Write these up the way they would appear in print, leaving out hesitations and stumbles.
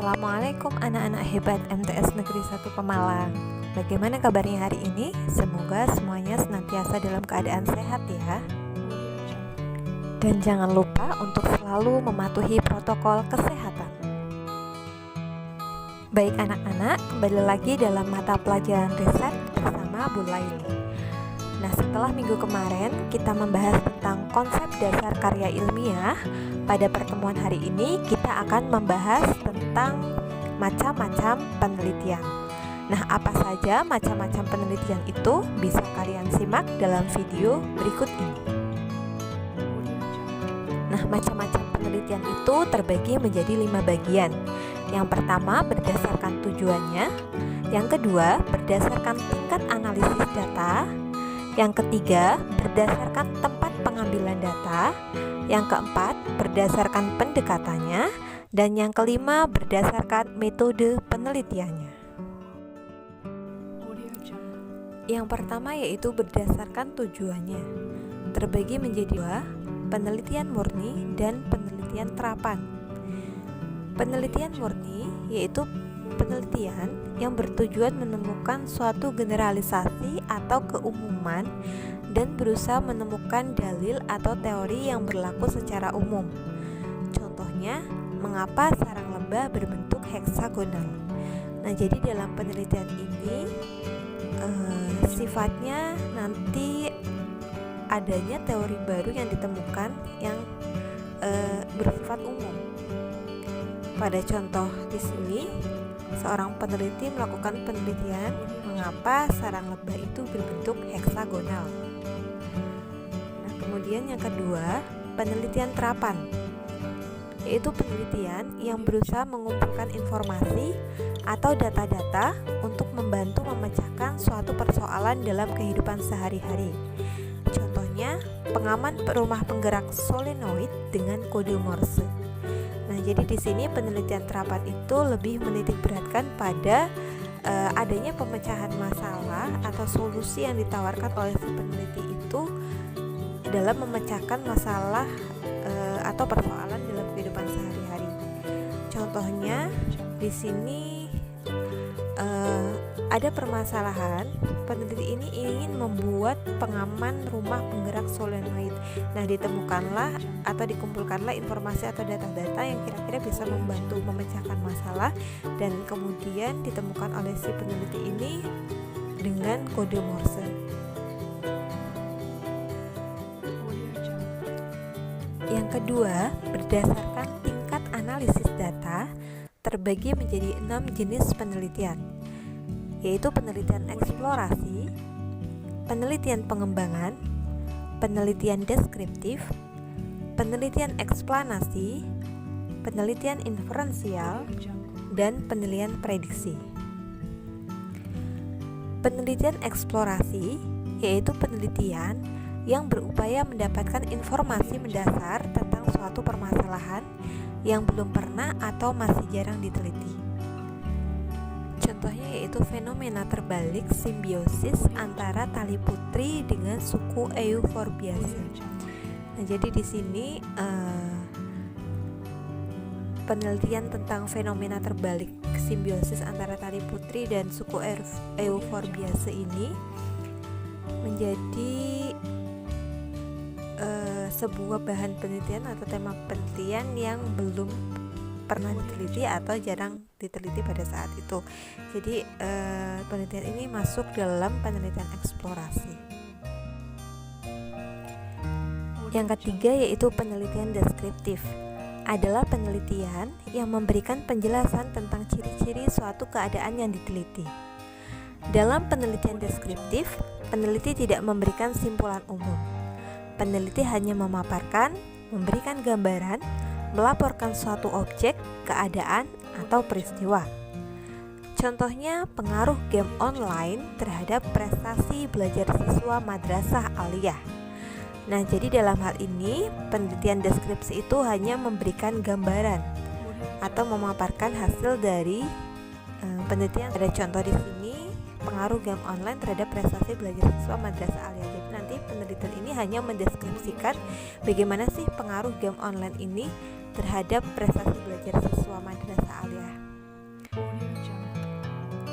Assalamualaikum anak-anak hebat MTS Negeri 1 Pemalang. Bagaimana kabarnya hari ini? Semoga semuanya senantiasa dalam keadaan sehat ya. Dan jangan lupa untuk selalu mematuhi protokol kesehatan. Baik anak-anak, kembali lagi dalam mata pelajaran riset bersama Bu Laili. Nah, setelah minggu kemarin kita membahas tentang konsep dasar karya ilmiah, pada pertemuan hari ini kita akan membahas tentang macam-macam penelitian. Nah, apa saja macam-macam penelitian itu bisa kalian simak dalam video berikut ini. Nah, macam-macam penelitian itu terbagi menjadi 5 bagian. Yang pertama berdasarkan tujuannya, yang kedua berdasarkan tingkat analisis data, yang ketiga berdasarkan tempat pengambilan data, yang keempat berdasarkan pendekatannya, dan yang kelima berdasarkan metode penelitiannya. Yang pertama yaitu berdasarkan tujuannya. Terbagi menjadi dua, penelitian murni dan penelitian terapan. Penelitian murni yaitu penelitian yang bertujuan menemukan suatu generalisasi atau keumuman dan berusaha menemukan dalil atau teori yang berlaku secara umum. Contohnya, mengapa sarang lebah berbentuk heksagonal. Nah, jadi dalam penelitian ini sifatnya nanti adanya teori baru yang ditemukan yang bersifat umum. Pada contoh di sini, seorang peneliti melakukan penelitian mengapa sarang lebah itu berbentuk heksagonal. Nah, kemudian yang kedua, penelitian terapan, yaitu penelitian yang berusaha mengumpulkan informasi atau data-data untuk membantu memecahkan suatu persoalan dalam kehidupan sehari-hari. Contohnya, pengaman rumah penggerak solenoid dengan kode Morse. Nah, jadi di sini penelitian terapan itu lebih menitik beratkan pada adanya pemecahan masalah atau solusi yang ditawarkan oleh si peneliti itu dalam memecahkan masalah atau persoalan dalam kehidupan sehari-hari. Contohnya di sini ada permasalahan, peneliti ini ingin membuat pengaman rumah penggerak solenoid. Nah, ditemukanlah atau dikumpulkanlah informasi atau data-data yang kira-kira bisa membantu memecahkan masalah, dan kemudian ditemukan oleh si peneliti ini dengan kode Morse. Yang kedua, berdasarkan tingkat analisis data, terbagi menjadi 6 jenis penelitian, yaitu penelitian eksplorasi, penelitian pengembangan, penelitian deskriptif, penelitian eksplanasi, penelitian inferensial, dan penelitian prediksi. Penelitian eksplorasi yaitu penelitian yang berupaya mendapatkan informasi mendasar tentang suatu permasalahan yang belum pernah atau masih jarang diteliti. Contohnya yaitu fenomena terbalik simbiosis antara tali putri dengan suku Euphorbiaceae. Nah, jadi di sini penelitian tentang fenomena terbalik simbiosis antara tali putri dan suku Euphorbiaceae ini menjadi sebuah bahan penelitian atau tema penelitian yang belum pernah diteliti atau jarang diteliti pada saat itu. Jadi penelitian ini masuk dalam penelitian eksplorasi. Yang ketiga yaitu penelitian deskriptif, adalah penelitian yang memberikan penjelasan tentang ciri-ciri suatu keadaan yang diteliti. Dalam penelitian deskriptif, peneliti tidak memberikan simpulan umum. Peneliti hanya memaparkan, memberikan gambaran, melaporkan suatu objek, keadaan, atau peristiwa. Contohnya, pengaruh game online terhadap prestasi belajar siswa madrasah aliyah. Nah, jadi dalam hal ini, penelitian deskripsi itu hanya memberikan gambaran atau memaparkan hasil dari penelitian. Ada contoh di sini, pengaruh game online terhadap prestasi belajar siswa madrasah aliyah. Jadi nanti penelitian ini hanya mendeskripsikan bagaimana sih pengaruh game online ini terhadap prestasi belajar siswa madrasah aliyah.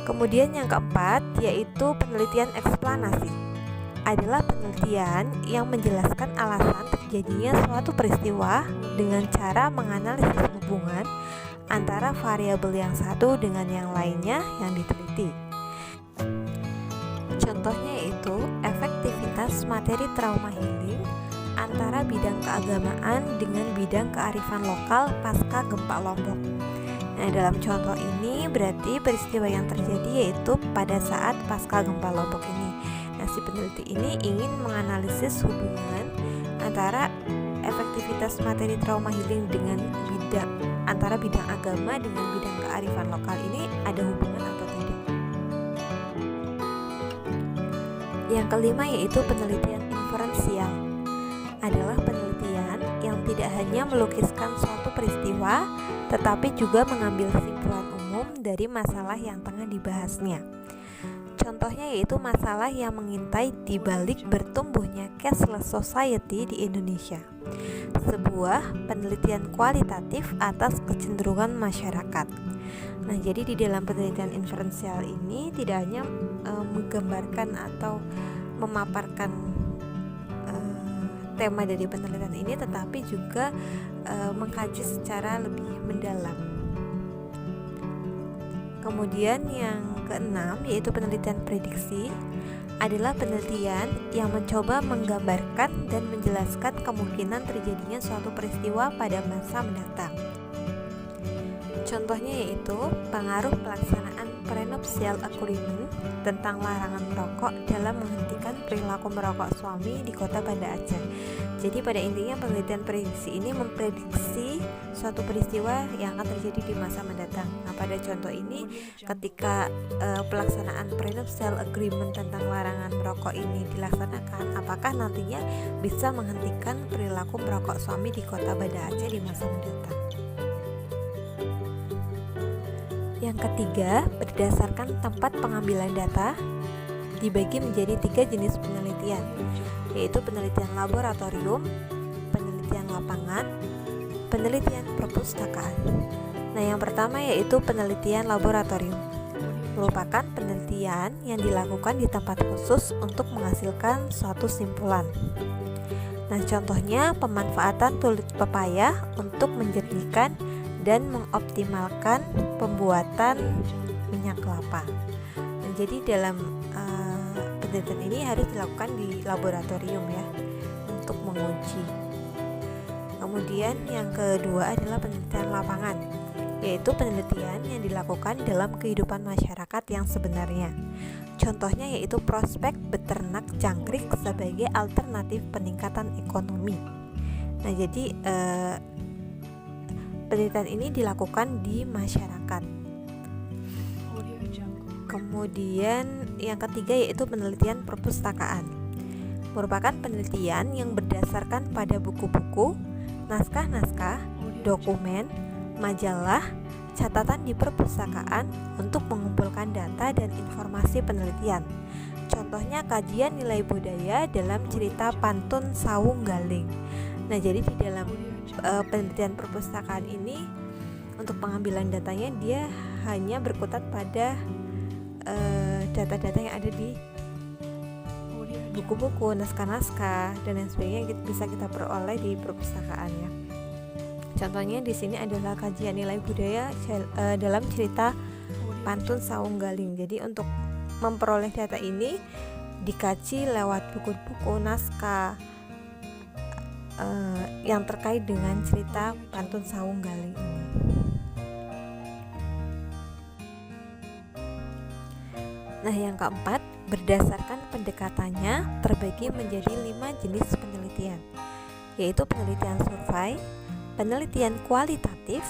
Kemudian yang keempat yaitu penelitian eksplanasi. Adalah penelitian yang menjelaskan alasan terjadinya suatu peristiwa dengan cara menganalisis hubungan antara variabel yang satu dengan yang lainnya yang diteliti. Contohnya yaitu efektivitas materi trauma healing antara bidang keagamaan dengan bidang kearifan lokal pasca gempa Lombok. Nah, dalam contoh ini berarti peristiwa yang terjadi yaitu pada saat pasca gempa Lombok ini. Nah, si peneliti ini ingin menganalisis hubungan antara efektivitas materi trauma healing dengan antara bidang agama dengan bidang kearifan lokal ini ada hubungan atau tidak. Yang kelima yaitu penelitian inferensial. Adalah penelitian yang tidak hanya melukiskan suatu peristiwa, tetapi juga mengambil kesimpulan umum dari masalah yang tengah dibahasnya. Contohnya yaitu masalah yang mengintai di balik bertumbuhnya cashless society di Indonesia. Sebuah penelitian kualitatif atas kecenderungan masyarakat. Nah, jadi di dalam penelitian inferensial ini tidak hanya menggambarkan atau memaparkan tema dari penelitian ini, tetapi juga mengkaji secara lebih mendalam. Kemudian yang keenam yaitu penelitian prediksi. Adalah penelitian yang mencoba menggambarkan dan menjelaskan kemungkinan terjadinya suatu peristiwa pada masa mendatang. Contohnya yaitu pengaruh pelaksanaan prenuptial agreement tentang larangan merokok dalam menghentikan perilaku merokok suami di kota Banda Aceh. Jadi pada intinya penelitian prediksi ini memprediksi suatu peristiwa yang akan terjadi di masa mendatang. Nah, pada contoh ini ketika pelaksanaan prenuptial agreement tentang larangan merokok ini dilaksanakan, apakah nantinya bisa menghentikan perilaku merokok suami di kota Banda Aceh di masa mendatang. Yang ketiga, berdasarkan tempat pengambilan data dibagi menjadi 3 jenis penelitian, yaitu penelitian laboratorium, penelitian lapangan, penelitian perpustakaan. Nah, yang pertama yaitu penelitian laboratorium. Merupakan penelitian yang dilakukan di tempat khusus untuk menghasilkan suatu simpulan. Nah, contohnya pemanfaatan kulit pepaya untuk menjernihkan dan mengoptimalkan pembuatan minyak kelapa. Nah, jadi dalam penelitian ini harus dilakukan di laboratorium ya untuk menguji. Kemudian yang kedua adalah penelitian lapangan, yaitu penelitian yang dilakukan dalam kehidupan masyarakat yang sebenarnya. Contohnya yaitu prospek beternak jangkrik sebagai alternatif peningkatan ekonomi. Nah, jadi penelitian ini dilakukan di masyarakat. Kemudian yang ketiga yaitu penelitian perpustakaan. Merupakan penelitian yang berdasarkan pada buku-buku, naskah-naskah, dokumen, majalah, catatan di perpustakaan untuk mengumpulkan data dan informasi penelitian. Contohnya kajian nilai budaya dalam cerita Pantun Sawung Galing. Nah, jadi di dalam penelitian perpustakaan ini untuk pengambilan datanya dia hanya berkutat pada data-data yang ada di buku-buku, naskah-naskah dan lain sebagainya bisa kita peroleh di perpustakaan ya. Contohnya di sini adalah kajian nilai budaya dalam cerita Pantun Sawung Galing. Jadi untuk memperoleh data ini dikaji lewat buku-buku naskah yang terkait dengan cerita Pantun Sawung Galing ini. Nah, yang keempat, berdasarkan pendekatannya terbagi menjadi 5 jenis penelitian, yaitu penelitian survei, penelitian kualitatif,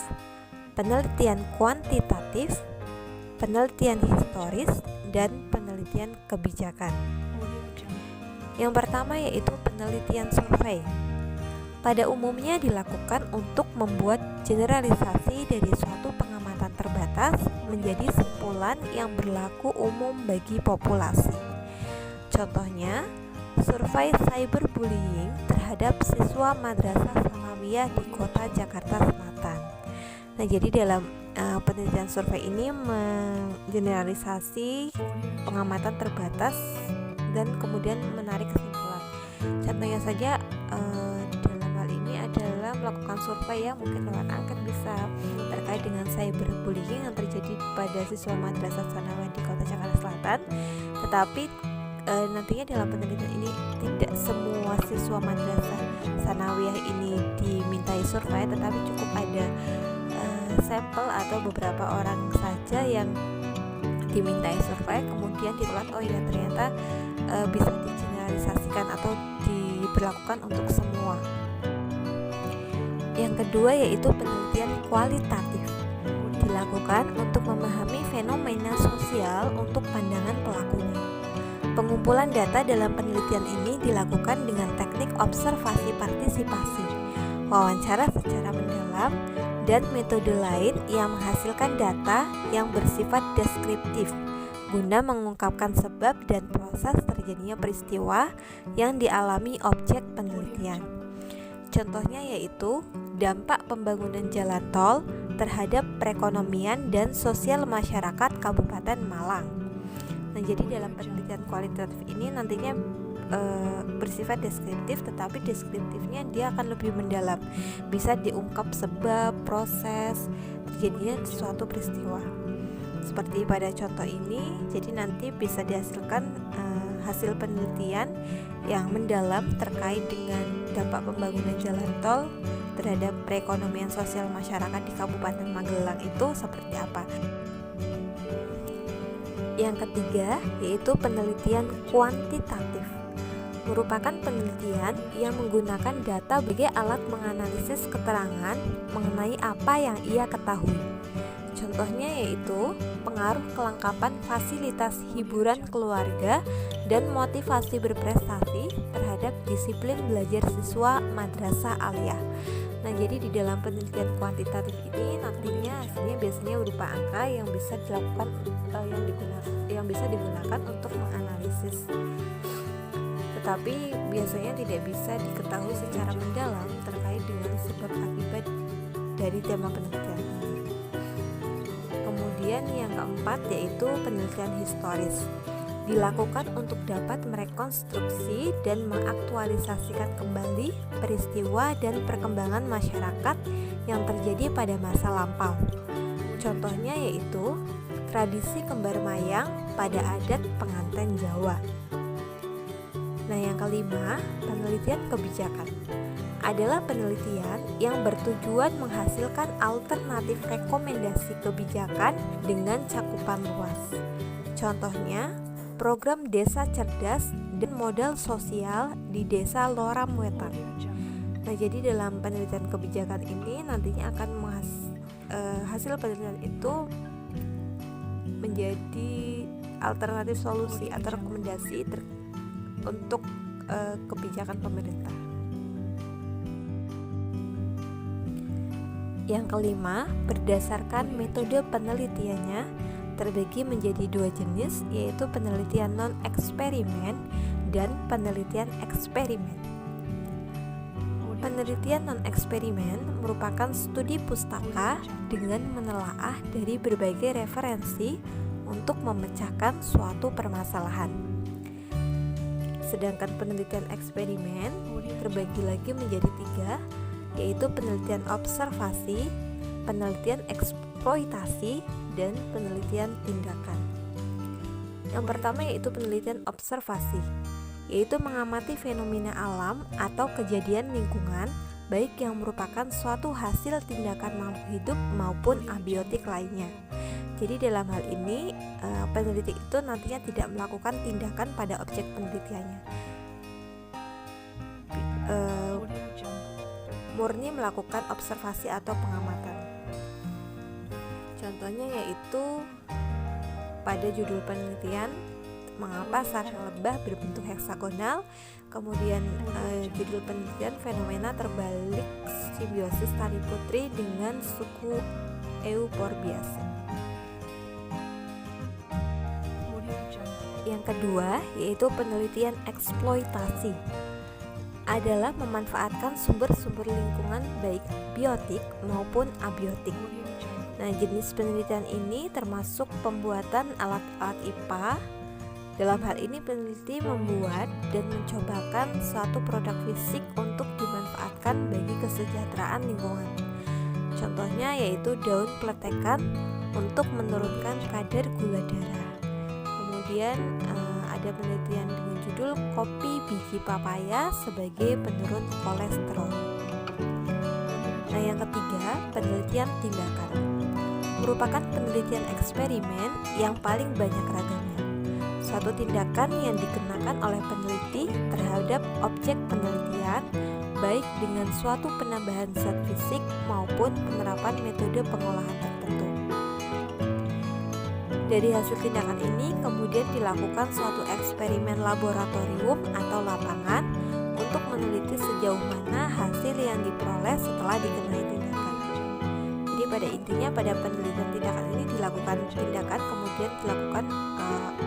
penelitian kuantitatif, penelitian historis, dan penelitian kebijakan. Yang pertama yaitu penelitian survei. Pada umumnya dilakukan untuk membuat generalisasi dari suatu pengamatan terbatas menjadi simpulan yang berlaku umum bagi populasi. Contohnya, survei cyberbullying terhadap siswa Madrasah Sanawiyah di kota Jakarta Selatan. Nah, jadi dalam penelitian survei ini menggeneralisasi pengamatan terbatas dan kemudian menarik kesimpulan. Contohnya saja dalam hal ini adalah melakukan survei ya, mungkin lewat angket bisa, terkait dengan cyberbullying yang terjadi pada siswa Madrasah Tsanawiyah di Kota Jakarta Selatan. Tetapi nantinya dalam penelitian ini tidak semua siswa Madrasah Tsanawiyah ini dimintai survei, tetapi cukup ada sampel atau beberapa orang saja yang dimintai survei, kemudian ditelat, oh ya ternyata bisa digeneralisasikan atau diberlakukan untuk semua. Yang kedua yaitu penelitian kualitatif, dilakukan untuk memahami fenomena sosial untuk pandangan pelakunya. Pengumpulan data dalam penelitian ini dilakukan dengan teknik observasi partisipasi, wawancara secara mendalam, dan metode lain yang menghasilkan data yang bersifat deskriptif guna mengungkapkan sebab dan proses terjadinya peristiwa yang dialami objek penelitian. Contohnya yaitu dampak pembangunan jalan tol terhadap perekonomian dan sosial masyarakat Kabupaten Malang. Nah, jadi dalam penelitian kualitatif ini nantinya bersifat deskriptif, tetapi deskriptifnya dia akan lebih mendalam, bisa diungkap sebab, proses terjadinya suatu peristiwa. Seperti pada contoh ini, jadi nanti bisa dihasilkan hasil penelitian yang mendalam terkait dengan dampak pembangunan jalan tol terhadap perekonomian sosial masyarakat di Kabupaten Magelang itu seperti apa. Yang ketiga yaitu penelitian kuantitatif, merupakan penelitian yang menggunakan data sebagai alat menganalisis keterangan mengenai apa yang ia ketahui. Contohnya yaitu pengaruh kelengkapan fasilitas hiburan keluarga dan motivasi berprestasi terhadap disiplin belajar siswa madrasah aliyah. Nah, jadi di dalam penelitian kuantitatif ini nantinya hasilnya biasanya berupa angka yang bisa dilakukan yang bisa digunakan untuk menganalisis. Tetapi biasanya tidak bisa diketahui secara mendalam terkait dengan sebab akibat dari tema penelitian ini. Kemudian yang keempat yaitu penelitian historis, dilakukan untuk dapat merekonstruksi dan mengaktualisasikan kembali peristiwa dan perkembangan masyarakat yang terjadi pada masa lampau. Contohnya yaitu tradisi kembar mayang pada adat pengantin Jawa. Nah, yang kelima, penelitian kebijakan adalah penelitian yang bertujuan menghasilkan alternatif rekomendasi kebijakan dengan cakupan luas. Contohnya, program Desa Cerdas dan modal sosial di Desa Loram Wetan. Nah, jadi dalam penelitian kebijakan ini nantinya akan hasil penelitian itu menjadi alternatif solusi atau rekomendasi untuk kebijakan pemerintah. Yang kelima, berdasarkan metode penelitiannya terbagi menjadi dua jenis, yaitu penelitian non-eksperimen dan penelitian eksperimen. Penelitian non-eksperimen merupakan studi pustaka dengan menelaah dari berbagai referensi untuk memecahkan suatu permasalahan. Sedangkan penelitian eksperimen terbagi lagi menjadi tiga, yaitu penelitian observasi, penelitian eksploitasi, dan penelitian tindakan. Yang pertama yaitu penelitian observasi, yaitu mengamati fenomena alam atau kejadian lingkungan, baik yang merupakan suatu hasil tindakan makhluk hidup maupun abiotik lainnya. Jadi dalam hal ini peneliti itu nantinya tidak melakukan tindakan pada objek penelitiannya, murni melakukan observasi atau pengamatan. Contohnya yaitu pada judul penelitian mengapa sarang lebah berbentuk heksagonal, kemudian judul penelitian fenomena terbalik simbiosis tari putri dengan suku Euphorbiaceae. Yang kedua yaitu penelitian eksploitasi, adalah memanfaatkan sumber-sumber lingkungan baik biotik maupun abiotik. Nah, jenis penelitian ini termasuk pembuatan alat-alat IPA. Dalam hal ini peneliti membuat dan mencobakan suatu produk fisik untuk dimanfaatkan bagi kesejahteraan lingkungan. Contohnya yaitu daun peletekan untuk menurunkan kadar gula darah. Kemudian ada penelitian dengan judul kopi biji papaya sebagai penurun kolesterol. Nah, yang ketiga, penelitian tindakan merupakan penelitian eksperimen yang paling banyak ragamnya. Suatu tindakan yang dikenakan oleh peneliti terhadap objek penelitian, baik dengan suatu penambahan zat fisik maupun penerapan metode pengolahan tertentu. Dari hasil tindakan ini kemudian dilakukan suatu eksperimen laboratorium atau lapangan untuk meneliti sejauh mana hasil yang diperoleh setelah dikenai tindakan. Jadi pada intinya pada penelitian tindakan ini dilakukan tindakan kemudian dilakukan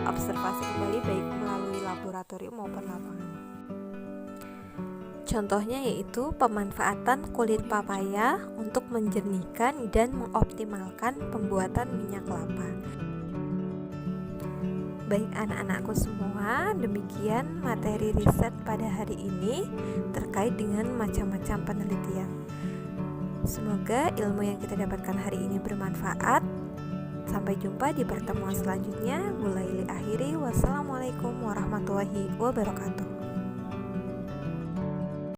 observasi kembali baik melalui laboratorium maupun lapangan. Contohnya yaitu pemanfaatan kulit papaya untuk menjernihkan dan mengoptimalkan pembuatan minyak kelapa. Baik anak-anakku semua, demikian materi riset pada hari ini terkait dengan macam-macam penelitian. Semoga ilmu yang kita dapatkan hari ini bermanfaat. Sampai jumpa di pertemuan selanjutnya. Mulai akhiri. Wassalamualaikum warahmatullahi wabarakatuh.